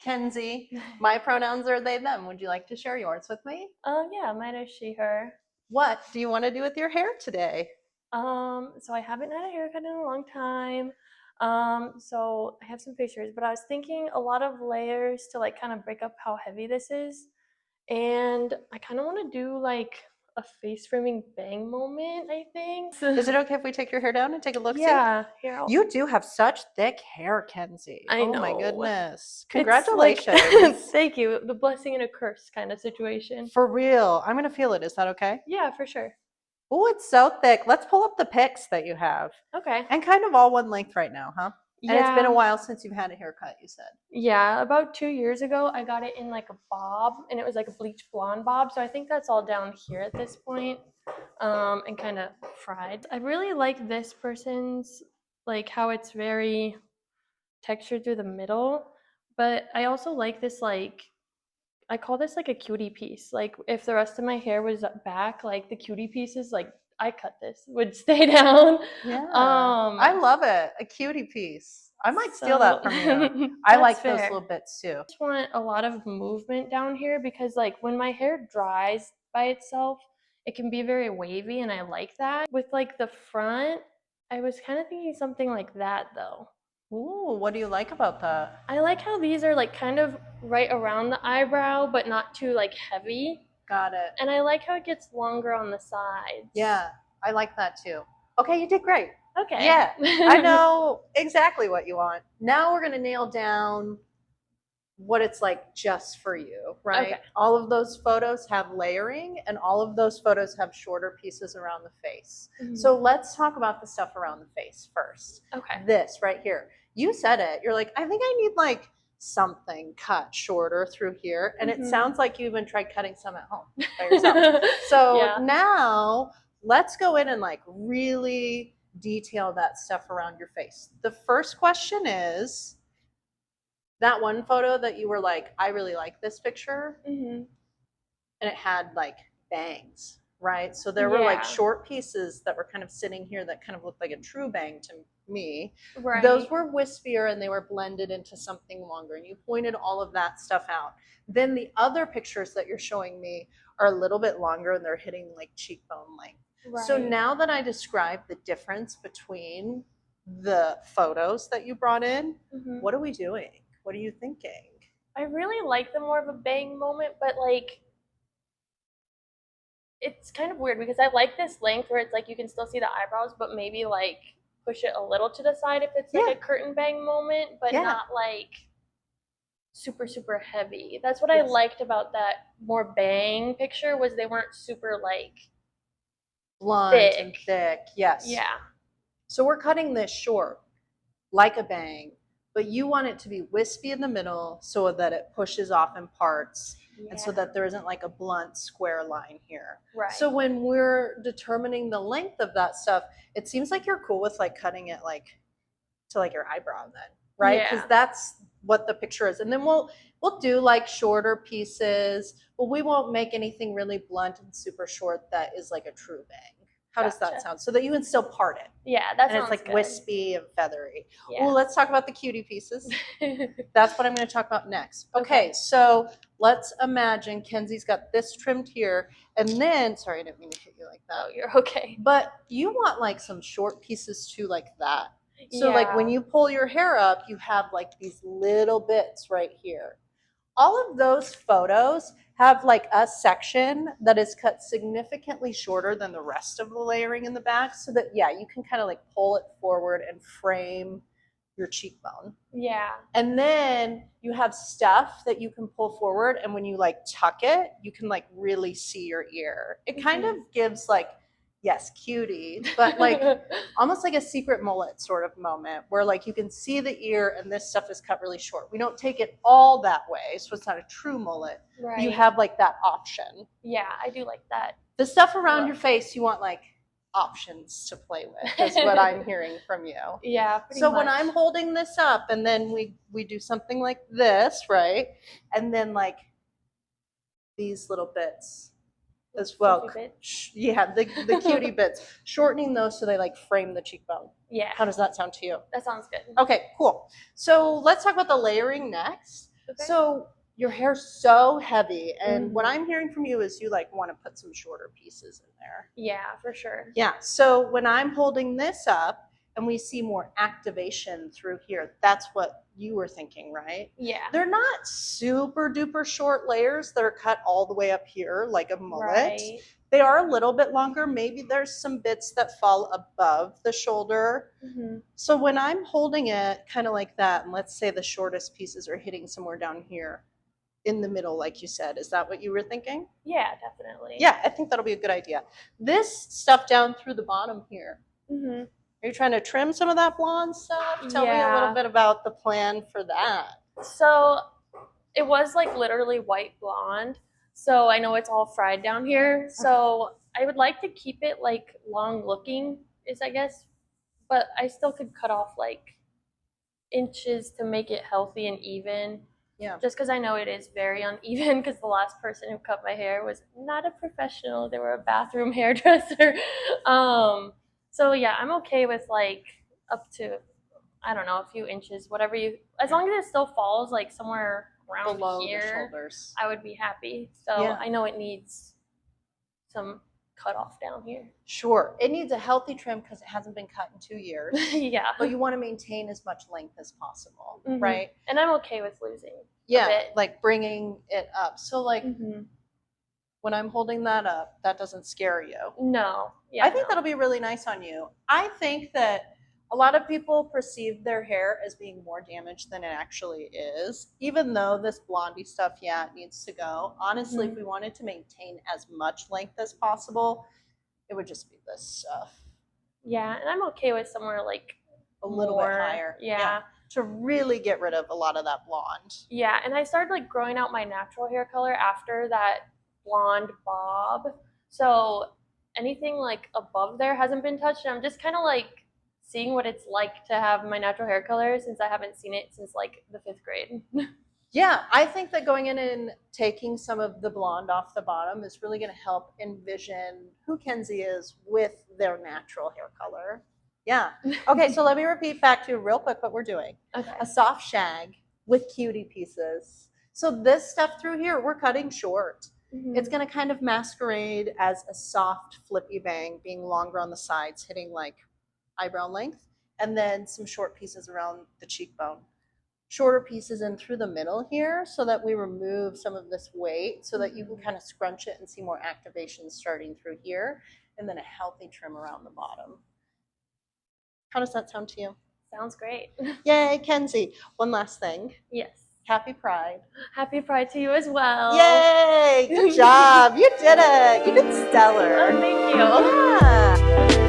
Kenzie. My pronouns are they, them. Would you like to share yours with me? Yeah, mine is she, her. What do you want to do with your hair today? So I haven't had a haircut in a long time. So I have some pictures, but I was thinking a lot of layers to like kind of break up how heavy this is. And I kind of want to do like a face framing bang moment, I think. Is it okay if we take your hair down and take a look? See? Yeah, here You do have such thick hair, Kenzie. I Oh my know. goodness. It's like, Congratulations. thank you, the blessing and a curse kind of situation. For real. I'm going to feel it. Is that okay? Yeah, for sure. Oh, it's so thick. Let's pull up the pics that you have. Okay. And kind of all one length right now, huh? And it's been a Yeah. while since you've had a haircut, you said. Yeah, about 2 years ago, I got it in like a bob, and it was like a bleach blonde bob. So I think that's all down here at this point, and kind of fried. I really like this person's, like how it's very textured through the middle, but I also like this, like, I call this like a cutie piece. Like if the rest of my hair was back, like the cutie pieces, like I cut this, would stay down. Yeah. I love it. A cutie piece. I might steal that from you. I like those little bits too. I just want a lot of movement down here because like when my hair dries by itself, it can be very wavy and I like that. With like the front, I was kind of thinking something like that though. Ooh, what do you like about that? I like how these are like kind of right around the eyebrow, but not too like heavy. Got it. And I like how it gets longer on the sides. Yeah, I like that too. Okay, you did great. Okay. Yeah, I know exactly what you want. Now we're going to nail down what it's like just for you, right? Okay. All of those photos have layering and all of those photos have shorter pieces around the face. Mhm. So let's talk about the stuff around the face first. Okay. This right here. You said it. You're like, I think I need like something cut shorter through here. And it sounds like you even tried cutting some at home by yourself. So Yeah. now let's go in and like really detail that stuff around your face. The first question is that one photo that you were like, I really like this picture. Mhm. And it had like bangs, right? So there were like short pieces that were kind of sitting here that kind of looked like a true bang to me. Right. Those were wispier and they were blended into something longer. And you pointed all of that stuff out. Then the other pictures that you're showing me are a little bit longer and they're hitting like cheekbone length. Right. So now that I described the difference between the photos that you brought in, what are we doing? What are you thinking? I really like the more of a bang moment, but like it's kind of weird because I like this length where it's like you can still see the eyebrows, but maybe like push it a little to the side if it's like a curtain bang moment, but not like super, super heavy. That's what I liked about that more bang picture was they weren't super like blunt and thick. Yes. Yeah. So we're cutting this short like a bang, but you want it to be wispy in the middle so that it pushes off in parts and so that there isn't like a blunt square line here. Right. So when we're determining the length of that stuff, it seems like you're cool with like cutting it like to like your eyebrow then, right? Because that's what the picture is. And then we'll do like shorter pieces, but we won't make anything really blunt and super short that is like a true bang. How does that sound? So that you can still part it. Yeah, that sounds good. And it's like wispy and feathery. Yeah. Well, let's talk about the cutie pieces. That's what I'm going to talk about next. Okay, so let's imagine Kenzie's got this trimmed here. And then, sorry, I didn't mean to hit you like that. Oh, you're okay. But you want like some short pieces too like that. So like when you pull your hair up, you have like these little bits right here. All of those photos have like a section that is cut significantly shorter than the rest of the layering in the back so that, you can kind of like pull it forward and frame your cheekbone. Yeah. And then you have stuff that you can pull forward and when you like tuck it, you can like really see your ear. It kind of gives like, yes, cutie, but like almost like a secret mullet sort of moment where like you can see the ear and this stuff is cut really short. We don't take it all that way, so it's not a true mullet. Right. You have like that option. Yeah, I do like that. The stuff around your face, you want like options to play with is what I'm hearing from you. Yeah, pretty so much. When I'm holding this up and then we do something like this, right? And then like these little bits as well. Yeah, the cutie bits, shortening those so they like frame the cheekbone. Yeah. How does that sound to you? That sounds good. Okay, cool. So let's talk about the layering next. Okay. So your hair's so heavy, and what Mhm. I'm hearing from you is you like want to put some shorter pieces in there. Yeah, for sure. Yeah. So when I'm holding this up and we see more activation through here, that's what you were thinking, right? Yeah. They're not super duper short layers that are cut all the way up here like a mullet. Right. They are a little bit longer. Maybe there's some bits that fall above the shoulder. Hmm. So when I'm holding it kind of like that, and let's say the shortest pieces are hitting somewhere down here in the middle, like you said, is that what you were thinking? Yeah, definitely. Yeah, I think that'll be a good idea. This stuff down through the bottom here, Hmm. are you trying to trim some of that blonde stuff? Tell me a little Yeah. bit about the plan for that. So it was like literally white blonde. So I know it's all fried down here. So I would like to keep it like long looking, is I guess, but I still could cut off like inches to make it healthy and even. Yeah. Just because I know it is very uneven because the last person who cut my hair was not a professional. They were a bathroom hairdresser. So yeah, I'm okay with like up to, I don't know, a few inches, whatever you, as long as it still falls like somewhere around Below the here, shoulders. I would be happy. So Yeah. I know it needs some cut off down here. Sure. It needs a healthy trim because it hasn't been cut in 2 years. Yeah. But you want to maintain as much length as possible, Mhm. right? And I'm okay with losing. Yeah, bit. like bringing it up. So like Mm-hmm. when I'm holding that up, that doesn't scare you. No. Yeah. I think that'll be really nice on you. I think that a lot of people perceive their hair as being more damaged than it actually is. Even though this blondie stuff, yeah, it needs to go. Honestly, if we wanted to maintain as much length as possible, it would just be this stuff. Yeah, and I'm okay with somewhere like A little bit higher. Yeah. To really get rid of a lot of that blonde. Yeah, and I started like growing out my natural hair color after that blonde bob. So anything like above there hasn't been touched. And I'm just kind of like seeing what it's like to have my natural hair color since I haven't seen it since like the 5th grade. Yeah, I think that going in and taking some of the blonde off the bottom is really going to help envision who Kenzie is with their natural hair color. Yeah. Okay, so let me repeat back to you real quick what we're doing. Okay. A soft shag with cutie pieces. So this stuff through here, we're cutting short. Mhm. It's going to kind of masquerade as a soft flippy bang, being longer on the sides, hitting like eyebrow length, and then some short pieces around the cheekbone. Shorter pieces in through the middle here so that we remove some of this weight so that you can kind of scrunch it and see more activation starting through here, and then a healthy trim around the bottom. How does that sound to you? Sounds great. Yay, Kenzie. One last thing. Yes. Happy Pride. Happy Pride to you as well. Yay! Good job. You did it. You did stellar. Oh, thank you. Yeah.